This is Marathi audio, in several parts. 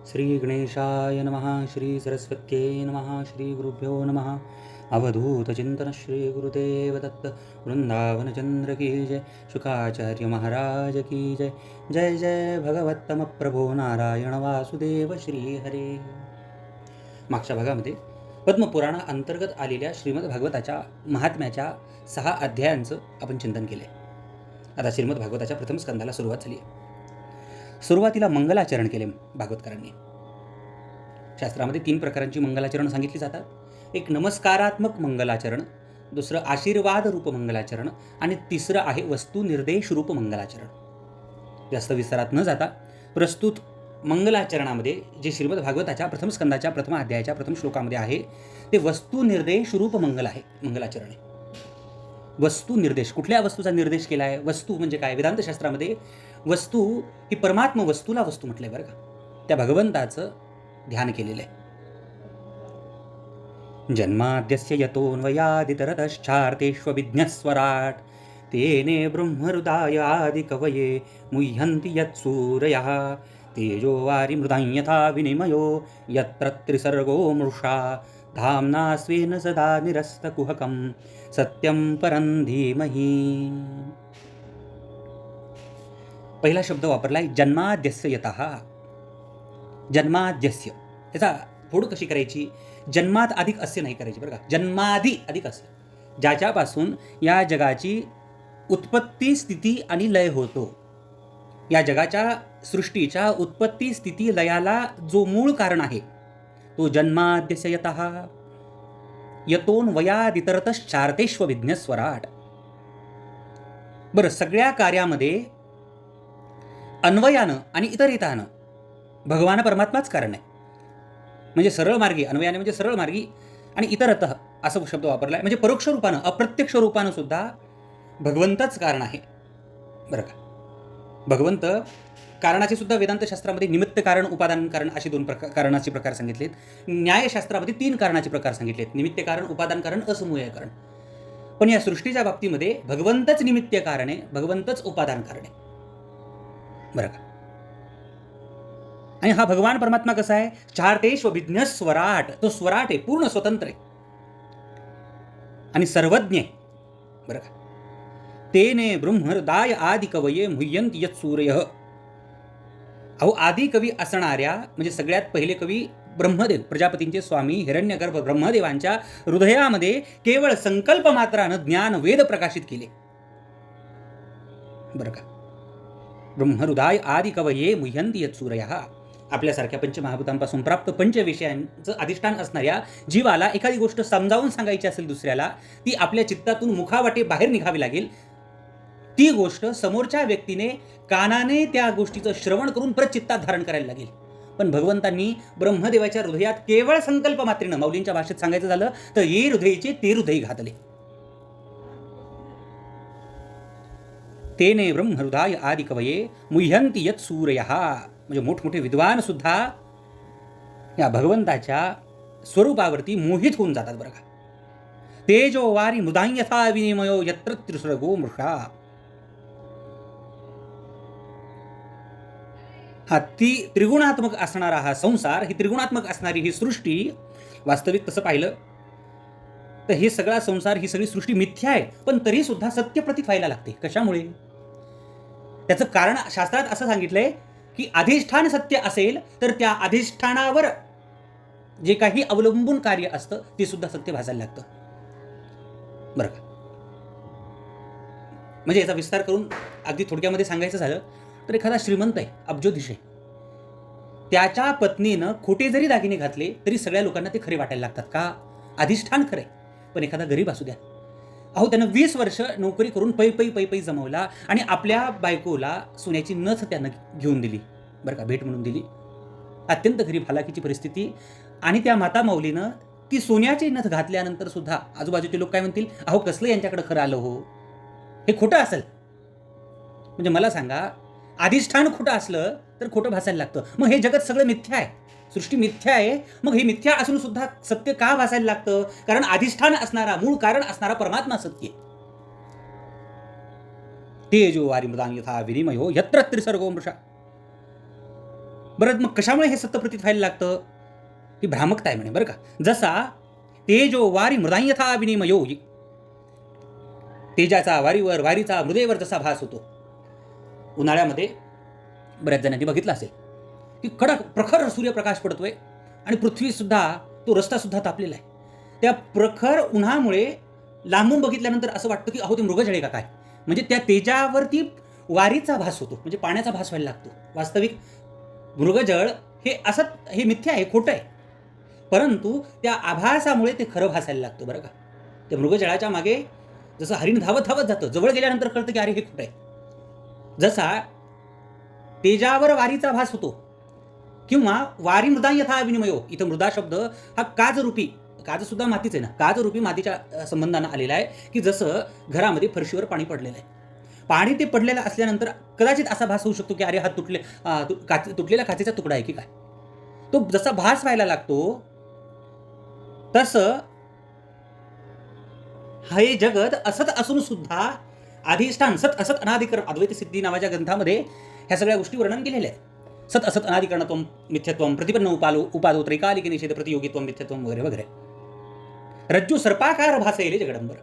श्री गणेशाय नमः. श्री सरस्वत्यै नमः. श्री गुरुभ्यो नमः. अवधूत चिंतन श्री गुरुदेव दत्त. वृंदावन चंद्र की जय. शुकाचार्य महाराज की जय. जय जय भगवत्तम प्रभो नारायण वासुदेव श्री हरे. मागच्या भागामध्ये पद्मपुराणा अंतर्गत आलेल्या श्रीमद भागवताच्या महात्म्याच्या 6 अध्यायांचं आपण चिंतन केले. आता श्रीमद भागवताच्या प्रथम स्कंदाला सुरुवात झाली आहे. सुरुवातीला मंगलाचरण केले भागवतकारांनी. शास्त्रामध्ये 3 प्रकारांची मंगलाचरण सांगितली जातात. एक नमस्कारात्मक मंगलाचरण, दुसरं आशीर्वाद रूप मंगलाचरण आणि तिसरं आहे वस्तुनिर्देश रूप मंगलाचरण. जास्त विस्तारात न जाता प्रस्तुत मंगलाचरणामध्ये जे श्रीमद भागवताच्या प्रथम स्कंदाच्या प्रथम अध्यायाच्या प्रथम श्लोकामध्ये आहे ते वस्तुनिर्देश रूप मंगल आहे. मंगलाचरण आहे. वस्तू निर्देश, कुठल्या वस्तूचा निर्देश केला आहे? वस्तू म्हणजे काय? वेदांत शास्त्रामध्ये वस्तू ही परमात्म वस्तूला वस्तू म्हटलंय बरं का. त्या भगवंताचं ध्यान केलेलं आहे. जन्माद्यस्य यतोऽन्वयादितरतश्चार्तेष्वभिज्ञस्वराट् तेने ब्रह्महृदाय आदिकवये मुह्यन्ति यत्सूरयः तेजो वारिमृदां यथा विनिमयो यत्र त्रिसर्गो मृषा धाम्ना स्वेन सदा निरस्तकुहकं सत्यं परं धीमहि. पहिला शब्द वापरलाय जन्माद्यस्य यतः. जन्माद्यस्य याचा फोड कशी करायची? जन्मात अधिक अस्य नाही करायची बरं का. जन्माधी अधिक अस्य, ज्याच्यापासून या जगाची उत्पत्ती स्थिती आणि लय होतो. या जगाच्या सृष्टीच्या उत्पत्ती स्थिती लयाला जो मूळ कारण आहे तो जन्माद्यस्य यतः. यतोऽन्वयादितरतश्चार्तेष्वभिज्ञस्वराट्. बरं, सगळ्या कार्यामध्ये अन्वयानं आणि इतरितानं भगवान परमात्माच कारण आहे. म्हणजे सरळ मार्गी, अन्वयाने म्हणजे सरळ मार्गी आणि इतरतः असं शब्द वापरला आहे. म्हणजे परोक्ष रूपानं, अप्रत्यक्ष रूपानं सुद्धा भगवंतच कारण आहे बरं का. भगवंत कारणाचे सुद्धा वेदांत शास्त्रामध्ये निमित्त कारण, उपादान कारण असे 2 कारणाचे प्रकार सांगितलेत. न्यायशास्त्रामध्ये 3 कारणाचे प्रकार सांगितलेत: निमित्त कारण, उपादान कारण, असमूय कारण. पण या सृष्टीच्या बाबतीमध्ये भगवंतच निमित्त कारण आहे, भगवंतच उपादान कारण आहे बरं का. आणि हा भगवान परमात्मा कसा आहे? चार्तेष्वभिज्ञ स्वराट. तो स्वराट आहे, पूर्ण स्वतंत्र आहे आणि सर्वज्ञ आहे बरं का. तेने ब्रह्महृदाय आदिकवये मुह्यन्ति यत्सूरयः. अहो, आदी कवी असणाऱ्या म्हणजे सगळ्यात पहिले कवी ब्रह्मदेव, प्रजापतींचे स्वामी हिरण्यगर्भ ब्रह्मदेवांच्या हृदयामध्ये केवळ संकल्प मात्रानं ज्ञान वेद प्रकाशित केले बरं का. ब्रह्महृदाय आदिकवये मुह्यन्ति यत्सूरयः. आपल्यासारख्या पंचमहाभूतांपासून प्राप्त पंचविषयांचं अधिष्ठान असणाऱ्या जीवाला एखादी गोष्ट समजावून सांगायची असेल दुसऱ्याला, ती आपल्या चित्तातून मुखावाटे बाहेर निघावी लागेल. ती गोष्ट समोरच्या व्यक्तीने कानाने त्या गोष्टीचं श्रवण करून परत चित्तात धारण करायला लागेल. पण भगवंतांनी ब्रह्मदेवाच्या हृदयात केवळ संकल्प मात्रेनं, माऊलींच्या भाषेत सांगायचं झालं तर ये हृदयीचे ते हृदय घातले. तेने ब्रह्महृदाय आदिकवये मुह्यन्ति यत्सूरयः. म्हणजे मोठमोठे विद्वान सुद्धा या भगवंताच्या स्वरूपावरती मोहित होऊन जातात बरं का. तेजो वारी मृदां यथा विनिमयो यत्र त्रिसर्गो मृषा. हा त्रिगुणात्मक असणारा हा संसार, ही त्रिगुणात्मक असणारी ही सृष्टी, वास्तविक तसं पाहिलं तर हे सगळा संसार, ही सगळी सृष्टी मिथ्या आहे, पण तरी सुद्धा सत्य प्रतीत व्हायला लागते. कशामुळे? त्याचं कारण शास्त्रात असं सांगितलंय की अधिष्ठान सत्य असेल तर त्या अधिष्ठानावर जे काही अवलंबून कार्य असतं ते सुद्धा सत्य भासायला लागतं बरं का. म्हणजे याचा विस्तार करून अगदी थोडक्यामध्ये सांगायचं झालं तर एखादा श्रीमंत आहे, अब्जोधीश आहे, त्याच्या पत्नीनं खोटे जरी दागिने घातले तरी सगळ्या लोकांना ते खरे वाटायला लागतात. का? अधिष्ठान खरंय. पण एखादा गरीब असू द्या, अहो त्यानं 20 वर्ष नोकरी करून पै जमवला आणि आपल्या बायकोला सोन्याची नथ त्यानं घेऊन दिली बरं का, भेट म्हणून दिली. अत्यंत गरीब हालाकीची परिस्थिती. आणि त्या माता माऊलीनं ती सोन्याची नथ घातल्यानंतर सुद्धा आजूबाजूचे लोक काय म्हणतील? अहो कसलं यांच्याकडे खरं आलं हो, हे खोटं असेल. म्हणजे मला सांगा, अधिष्ठान खोटं असलं तर खोटं भासायला लागतं. मग हे जगत सगळं मिथ्या आहे, सृष्टी मिथ्या आहे. मग हे मिथ्या असून सुद्धा सत्य का भासायला लागतं? कारण अधिष्ठान असणारा, मूळ कारण असणारा परमात्मा सत्य. तेजो वारिमृदां यथा विनिमयो यत्र त्रिसर्गो मृषा. बरं, मग कशामुळे हे सत्य प्रतीत व्हायला लागतं? ही भ्रामकता आहे म्हणे बरं का. जसा तेजो वारी मृदायथा विनिमयो, तेजाचा वारीवर, वारीचा मृदेवर जसा भास होतो. उन्हाळ्यामध्ये बऱ्याच जणांनी बघितलं असेल की कडक प्रखर सूर्यप्रकाश पडतोय आणि पृथ्वीसुद्धा, तो रस्तासुद्धा तापलेला आहे. त्या प्रखर उन्हामुळे लांबून बघितल्यानंतर असं वाटतं की अहो ते मृगजळे का काय, म्हणजे त्या तेजावरती वारीचा भास होतो, म्हणजे पाण्याचा भास व्हायला लागतो. वास्तविक मृगजळ हे असं, हे मिथ्या आहे, खोटं आहे, परंतु त्या आभासामुळे ते खरं भासायला लागतं बरं का. त्या मृगजळाच्या मागे जसं हरिण धावत धावत जातं, जवळ गेल्यानंतर कळतं की अरे हे खोटं आहे. जसा तेजावर वारीचा भास होतो किंवा वारी मृदा यथा विनिमयो, इथं मृदा शब्द हा काजरूपी, काज सुद्धा मातीच आहे ना, काजरूपी मातीच्या संबंधानं आलेला आहे. की जसं घरामध्ये फरशीवर पाणी पडलेलं आहे, पाणी ते पडलेलं असल्यानंतर कदाचित असा भास होऊ शकतो की अरे हा तुटलेला काचेचा तुकडा आहे की काय. तो जसा भास व्हायला लागतो तसं हे जगत असत असून सुद्धा अधिष्ठान सत असत अनादिकरण, अद्वैत सिद्धी नावाच्या ग्रंथामध्ये ह्या सगळ्या गोष्टी वर्णन केलेल्या आहेत. सत असत अनादिकरणत्वम मिथ्यत्वम प्रतिपन्न उपादो त्रैकालिक निषेध प्रतियोगित्वम मिथ्यत्वम वगैरे वगैरे. रज्जू सर्पाकार भासेले जगडंबर.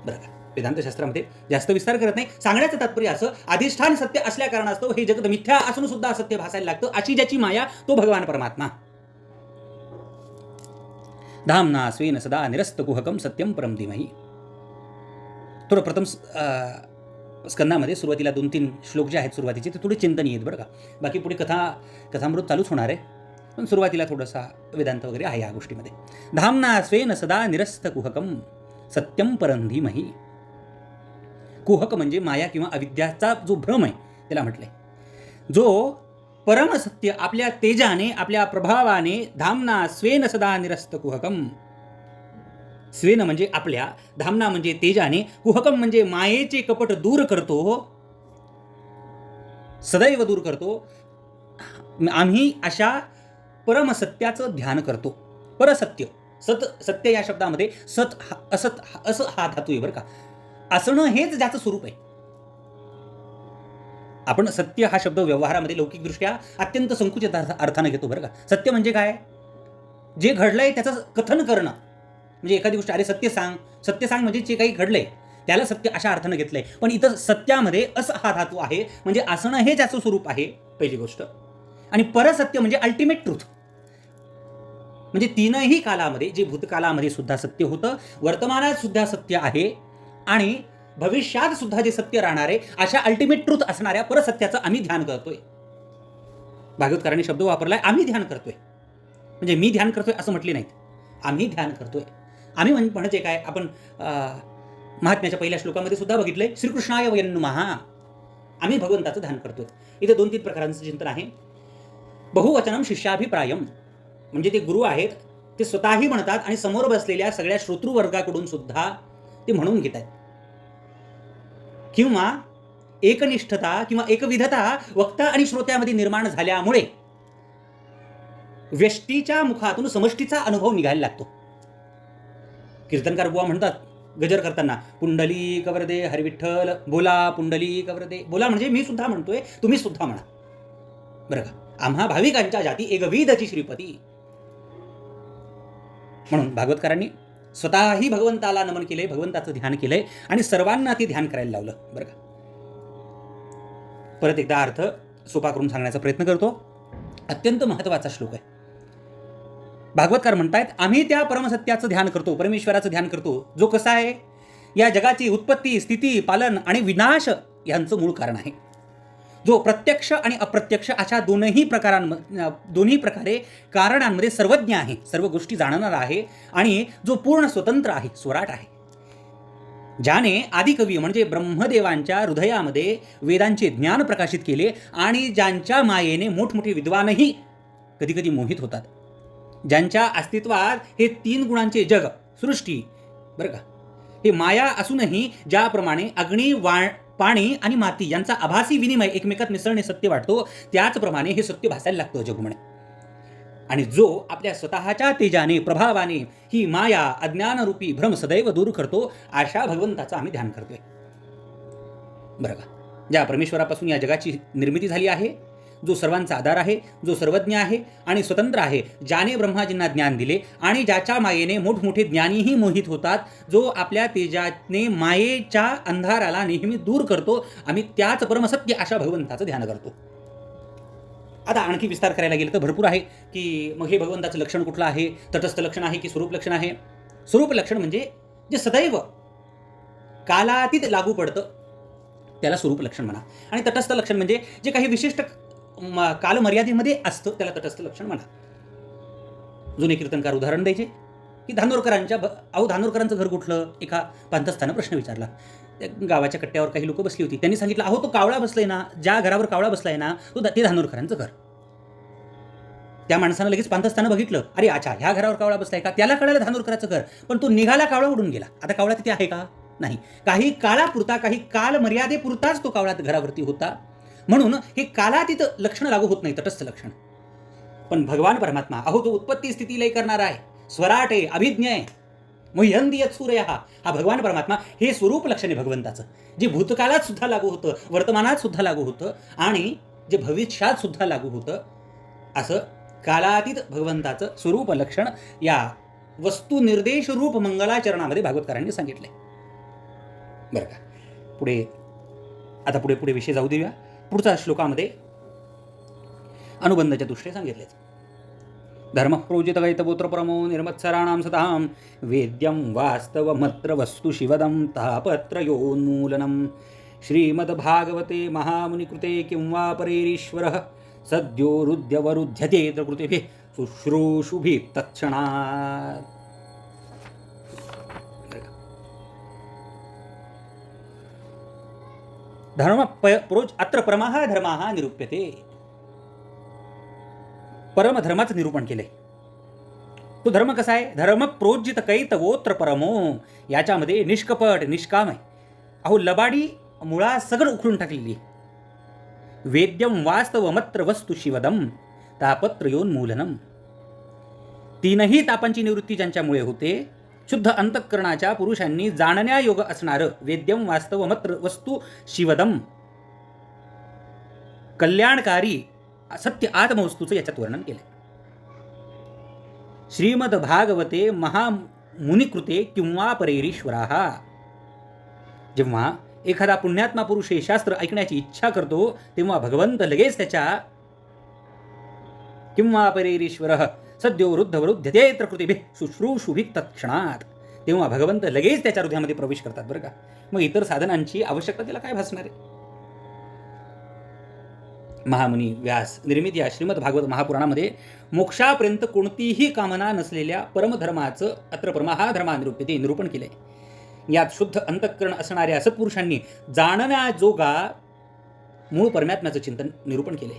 बरं का, वेदांतशास्त्रामध्ये जास्त विस्तार करत नाही. सांगण्याचं तात्पर्य असं, अधिष्ठान सत्य असल्या कारणास्तव हे जगत मिथ्या असून सुद्धा असत्य भासायला लागतं. अशी ज्याची माया तो भगवान परमात्मा. धामना स्वेन सदा निरस्तकुहकम सत्यम परम धीमहि. थोडं प्रथम स्कंदामध्ये सुरुवातीला 2-3 श्लोक जे आहेत सुरुवातीचे ते थोडे चिंतनीय आहेत बरं का. बाकी पुढे कथामृत चालूच होणार आहे, पण सुरुवातीला थोडासा वेदांत वगैरे आहे या गोष्टीमध्ये. धामना स्वेन सदा निरस्तकुहकम सत्यम परम धीमहि. कुहक म्हणजे माया किंवा अविद्याचा जो भ्रम आहे त्याला म्हटलंय. जो परमसत्य आपल्या तेजाने, आपल्या प्रभावाने, धामना स्वेन सदा निरस्त कुहकम. स्वेन म्हणजे आपल्या, धामना म्हणजे तेजाने, कुहकम म्हणजे मायेचे कपट दूर करतो, सदैव दूर करतो. आम्ही अशा परमसत्याचं ध्यान करतो. परसत्य, सत्य या शब्दामध्ये असं हा धातू आहे बरं का. असणं हेच ज्याचं स्वरूप आहे. आपण सत्य हा शब्द व्यवहारामध्ये लौकिकदृष्ट्या अत्यंत संकुचित अर्थानं घेतो बरं का. सत्य म्हणजे काय, जे घडलंय त्याचं कथन करणं, म्हणजे एखादी गोष्ट अरे सत्य सांग म्हणजे जे काही घडलंय त्याला सत्य अशा अर्थानं घेतलंय. पण इथं सत्यामध्ये असं हा धातू आहे, म्हणजे असणं हे ज्याचं स्वरूप आहे पहिली गोष्ट. आणि परसत्य म्हणजे अल्टिमेट ट्रूथ, म्हणजे तीनही कालामध्ये, जे भूतकालामध्ये सुद्धा सत्य होतं, वर्तमानात सुद्धा सत्य आहे आणि भविष्यात सुद्धा जे सत्य राहणार आहे, अशा अल्टिमेट ट्रूथ असणाऱ्या परसत्याचं आम्ही ध्यान करतोय. भागवतकारांनी शब्द वापरलाय आम्ही ध्यान करतोय, म्हणजे मी ध्यान करतोय असं म्हटले नाहीत, आम्ही ध्यान करतोय. आम्ही म्हणजे काय, आपण महात्म्याच्या पहिल्या श्लोकामध्ये सुद्धा बघितलंय, श्रीकृष्णाय वयं नमः, आम्ही भगवंताचं ध्यान करतोय. इथे 2-3 प्रकारांचं चिंतन आहे. बहुवचनम शिष्याभिप्रायम, म्हणजे ते गुरु आहेत ते स्वतःही म्हणतात आणि समोर बसलेल्या सगळ्या श्रोतृवर्गाकडून सुद्धा ते म्हणून घेत आहेत. किंवा एकनिष्ठता किंवा एकविधता वक्ता आणि श्रोत्यामध्ये निर्माण झाल्यामुळे व्यष्टीच्या मुखातून समष्टीचा अनुभव निघायला लागतो. कीर्तनकार बुवा म्हणतात गजर करताना, पुंडली कवरदे हरिविठ्ठल बोला, पुंडली कवरदे बोला, म्हणजे मी सुद्धा म्हणतोय, तुम्ही सुद्धा म्हणा बरं का. आम्हा भाविकांच्या जाती एकविधची श्रीपती. म्हणून भागवतकारांनी स्वतःही भगवंताला नमन केलंय, भगवंताचं ध्यान केलंय आणि सर्वांना ते ध्यान करायला लावलं बरं का. परत एकदा अर्थ सोपा करून सांगण्याचा प्रयत्न करतो. अत्यंत महत्त्वाचा श्लोक आहे. भागवतकार म्हणतायत आम्ही त्या परमसत्याचं ध्यान करतो, परमेश्वराचं ध्यान करतो, जो कसा आहे, या जगाची उत्पत्ती, स्थिती, पालन आणि विनाश यांचं मूळ कारण आहे. जो प्रत्यक्ष आणि अप्रत्यक्ष अशा दोन्ही प्रकारे कारणांमध्ये सर्वज्ञ आहे, सर्व गोष्टी जाणणारा आहे आणि जो पूर्ण स्वतंत्र आहे, स्वराट आहे. ज्याने आदिकवी म्हणजे ब्रह्मदेवांच्या हृदयामध्ये वेदांचे ज्ञान प्रकाशित केले आणि ज्यांच्या मायेने मोठमोठे विद्वानही कधीकधी मोहित होतात. ज्यांच्या अस्तित्वात हे 3 गुणांचे जग, सृष्टी बरं का, हे माया असूनही ज्याप्रमाणे अग्नी, पाणी आणि माती यांचा आभासी विनिमय एकमेकात मिसळणे सत्य वाटतो, त्याचप्रमाणे हे सत्य भासायला लागतं जग म्हणे. आणि जो आपल्या स्वतःच्या तेजाने, प्रभावाने ही माया, अज्ञानरूपी भ्रम सदैव दूर करतो, अशा भगवंताचं आम्ही ध्यान करतोय बरं का. ज्या परमेश्वरापासून या जगाची निर्मिती झाली आहे, जो सर्वांचा आधार आहे, जो सर्वज्ञ आहे आणि स्वतंत्र आहे, ज्याने ब्रह्माजींना ज्ञान दिले आणि ज्याच्या मायेने मोठमोठे ज्ञानीही मोहित होतात, जो आपल्या तेजाने मायेच्या अंधाराला नेहमी दूर करतो, आम्ही त्याच परमसत्य अशा भगवंताचं ध्यान करतो. आता आणखी विस्तार करायला गेलं तर भरपूर आहे की मग हे भगवंताचं लक्षण कुठलं आहे, तटस्थ लक्षण आहे की स्वरूप लक्षण आहे. स्वरूप लक्षण म्हणजे जे सदैव कालातीत लागू पडतं त्याला स्वरूप लक्षण म्हणा, आणि तटस्थ लक्षण म्हणजे जे काही विशिष्ट कालमर्यादेमध्ये असतं त्याला तटस्थ लक्षण म्हणा. जुने कीर्तनकार उदाहरण द्यायचे की धानोरकरांचं घर कुठलं, एका पांथस्थानं प्रश्न विचारला. त्या गावाच्या कट्ट्यावर काही लोक बसली होती. त्यांनी सांगितलं, अहो तो कावळा बसलाय ना, ज्या घरावर कावळा बसलाय ना ते धानोरकरांचं घर. त्या माणसानं लगेच पांथस्थानं बघितलं, अरे अच्छा ह्या घरावर कावळा बसलाय का, त्याला कळालं धानोरकरांचं घर. पण तो निघाला, कावळा उडून गेला. आता कावळा तिथे आहे का, नाही. काही काळापुरता, काही काल मर्यादेपुरताच तो कावळा घरावरती होता. म्हणून हे कालातीत लक्षण लागू होत नाही, तटस्थ लक्षण. पण भगवान परमात्मा, अहो तो उत्पत्ती स्थिती लय करणारा आहे, स्वराट आहे, अभिज्ञ आहे, मुह्यंती यत् सूर्यः, हा भगवान परमात्मा हे स्वरूप लक्षण आहे भगवंताचं, जे भूतकाळात सुद्धा लागू होतं, वर्तमानात सुद्धा लागू होतं आणि जे भविष्यात सुद्धा लागू होतं. असं कालातीत भगवंताचं स्वरूप लक्षण या वस्तुनिर्देश रूप मंगलाचरणामध्ये भागवतकारांनी सांगितलंय. बरं का, पुढे विषय जाऊ देऊया. पुढच्या श्लोकामध्ये अनुबंध चतुष्टय सांगितले. धर्म प्रोजित गैतपुत्र परमो निर्मत्सराणां सतां वेद्यं वास्तवमत्र वस्तु शिवदं तापत्रयोन्मूलनं श्रीमद्भागवते महामुनिकृते किं वा परेरीश्वरः सद्योरुद्यवरुध्यते कृतिभिः शुश्रूषुभिः तत्क्षणात्. अत्र परमः धर्मः निरूप्यते. परमधर्माचं निरूपण केलंय. तो धर्म कसा आहे, धर्म प्रोज्जित कैतवोत्र परमो, याच्यामध्ये निष्कपट निष्काम आहे. अहो लबाडी मुळा सगळं उखडून टाकलेली. वेद्यम वास्तवमत्र वस्तु शिवदम तापत्रयोन्मूलनम, तीनही तापांची निवृत्ती ज्यांच्यामुळे होते, शुद्ध अंतःकरणाच्या पुरुषांनी जाणण्यायोग असणारं वेद्यम वास्तवमत्र वस्तु शिवदम, कल्याणकारी सत्य आत्मवस्तूचं याच्यात वर्णन केलं. श्रीमद भागवते महामुनिकृते किंवा परेरीश्वराः, जेव्हा एखादा पुण्यात्मा पुरुष हे शास्त्र ऐकण्याची इच्छा करतो तेव्हा भगवंत लगेच त्याच्या किंवा परेरीश्वरः सद्यो वृद्धवरुध्यते कृतिभिः शुश्रूषुभिः तत्क्षणात्, तेव्हा भगवंत लगेच त्याच्या हृदयामध्ये प्रवेश करतात. बरं का, मग इतर साधनांची आवश्यकता त्याला काय भासणार आहे. महामुनी व्यास निर्मित या श्रीमद भागवत महापुराणामध्ये मोक्षापर्यंत कोणतीही कामना नसलेल्या परमधर्माचं अत्र परमः धर्मा निरूप्यते निरूपण केलंय. यात शुद्ध अंतःकरण असणाऱ्या सत्पुरुषांनी जाणण्याजोगा मूळ परमात्म्याचं चिंतन निरूपण केलंय.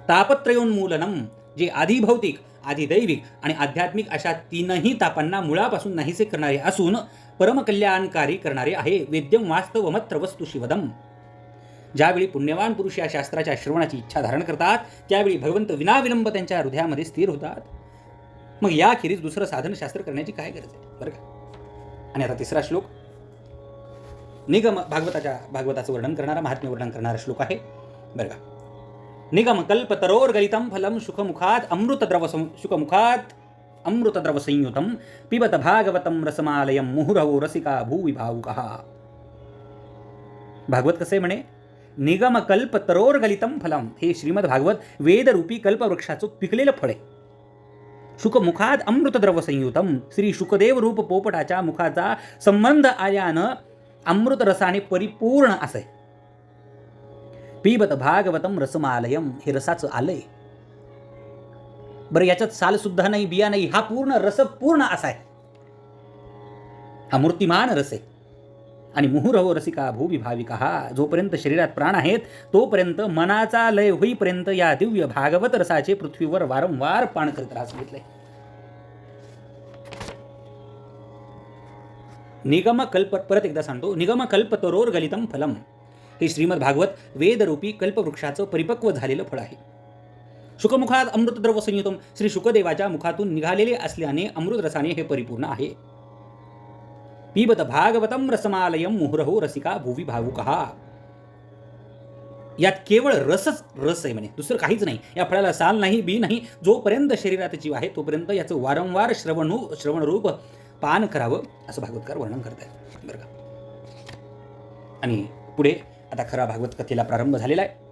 तापत्रयोन्मूलनम, जे आधिभौतिक, आधिदैविक आणि आध्यात्मिक अशा तीनही तापांना मुळापासून नाहीसे करणारे असून परमकल्याणकारी करणारे आहे. वेद्यम वास्तवमत्र वस्तु शिवदम, ज्यावेळी पुण्यवान पुरुष या शास्त्राच्या श्रवणाची इच्छा धारण करतात त्यावेळी भगवंत विनाविलंब त्यांच्या हृदयामध्ये स्थिर होतात. मग याखेरीज दुसरं साधन शास्त्र करण्याची काय गरज आहे. बरं का, आणि आता तिसरा श्लोक निगम भागवताचं वर्णन करणारा, महात्म्य वर्णन करणारा श्लोक आहे. बरं का, निगम कल्पतरोर्गलितं फलं शुकमुखात अमृतद्रव संयुतं पिबत भागवतं रसमालयं मुहुरहो रसिका भूवि भावुकः. भागवत कसे म्हणे, निगम कल्प तरोर्गलितं फलम, हे श्रीमद भागवत वेदरूपी कल्पवृक्षाचं पिकलेलं फळ आहे. शुकमुखात अमृतद्रव संयुतम, श्री शुकदेव रूप पोपटाच्या मुखाचा संबंध आल्यानं अमृत रसाने परिपूर्ण असे. पिबत भागवतम रसमालयम, हे रसाचं आलय. बरं, याच्यात साल सुद्धा नाही, बिया नाही, हा पूर्ण रस पूर्ण असा आहे. हा मूर्तिमान रस आहे. आणि मुहुरहो रसिका भूवि भाविकः, जोपर्यंत शरीरात प्राण आहेत तोपर्यंत मनाचा लय होईपर्यंत या दिव्य भागवत रसाचे पृथ्वीवर वारंवार पान करत राहा सांगितलंय. निगम कल्प, परत एकदा सांगतो, निगम कल्पतरोर गलितम फलम, हे श्रीमद भागवत वेदरूपी कल्पवृक्षाचं परिपक्व झालेलं फळ आहे. शुकमुखात अमृतद्रव संयुतम, श्री शुकदेवाच्या मुखातून निघालेले असल्याने अमृत रसाने हे परिपूर्ण आहे. पिबत भागवतम रसमालयम मुहुरहो रसिका भूवि भावुकः, यात केवळ रसच रस आहे म्हणे, दुसरं काहीच नाही. या फळाला साल नाही, बी नाही. जोपर्यंत शरीरात जीव आहे तोपर्यंत याचं वारंवार श्रवणरूप पान करावं असं भागवतकार वर्णन करतायत बरं का. आणि पुढे आता खरा भागवत कथेला प्रारंभ झालेला आहे.